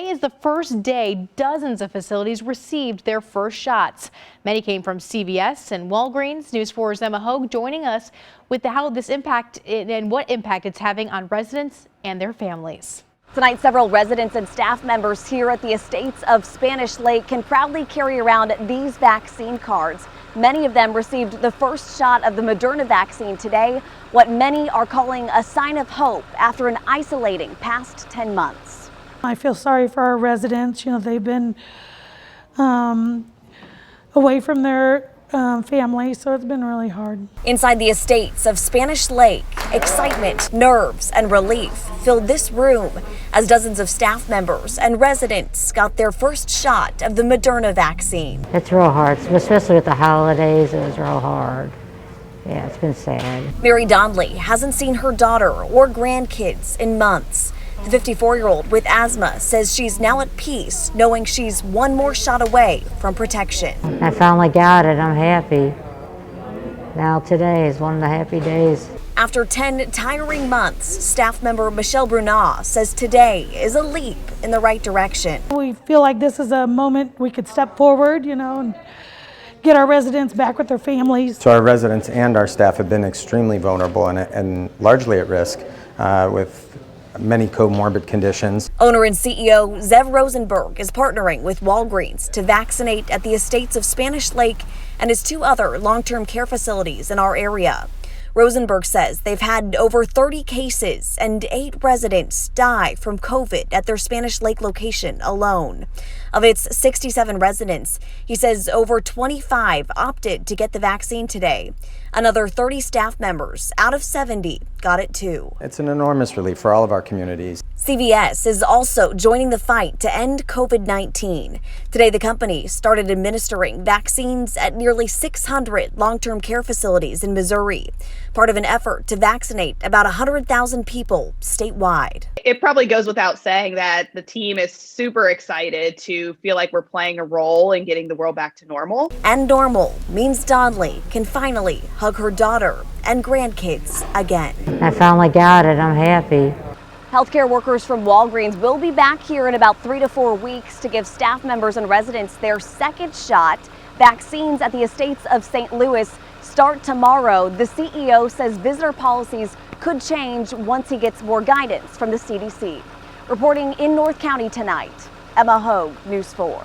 Today is the first day dozens of facilities received their first shots. Many came from CVS and Walgreens. News 4's Emma Hogue joining us with how this impact and what impact it's having on residents and their families. Tonight, several residents and staff members here at the estates of Spanish Lake can proudly carry around these vaccine cards. Many of them received the first shot of the Moderna vaccine today, what many are calling a sign of hope after an isolating past 10 months. I feel sorry for our residents. You know, they've been away from their family, so it's been really hard. Inside the estates of Spanish Lake, excitement, nerves, and relief filled this room as dozens of staff members and residents got their first shot of the Moderna vaccine. It's real hard, especially with the holidays. It was real hard. Yeah, it's been sad. Mary Donnelly hasn't seen her daughter or grandkids in months. The 54-year-old with asthma says she's now at peace, knowing she's one more shot away from protection. I finally got it. I'm happy. Now today is one of the happy days. After 10 tiring months, staff member Michelle Brunat says today is a leap in the right direction. We feel like this is a moment we could step forward, you know, and get our residents back with their families. So our residents and our staff have been extremely vulnerable and largely at risk with many comorbid conditions. Owner and CEO Zev Rosenberg is partnering with Walgreens to vaccinate at the estates of Spanish Lake and his two other long-term care facilities in our area. Rosenberg says they've had over 30 cases and 8 residents die from COVID at their Spanish Lake location alone. Of its 67 residents, he says over 25 opted to get the vaccine today. Another 30 staff members out of 70 got it too. It's an enormous relief for all of our communities. CVS is also joining the fight to end COVID-19. Today, the company started administering vaccines at nearly 600 long-term care facilities in Missouri, part of an effort to vaccinate about 100,000 people statewide. It probably goes without saying that the team is super excited to feel like we're playing a role in getting the world back to normal. And normal means Donnelly can finally hug her daughter and grandkids again. I finally got it. I'm happy. Healthcare workers from Walgreens will be back here in about 3 to 4 weeks to give staff members and residents their second shot. Vaccines at the estates of St. Louis start tomorrow. The CEO says visitor policies could change once he gets more guidance from the CDC. Reporting in North County tonight, Emma Hogue, News 4.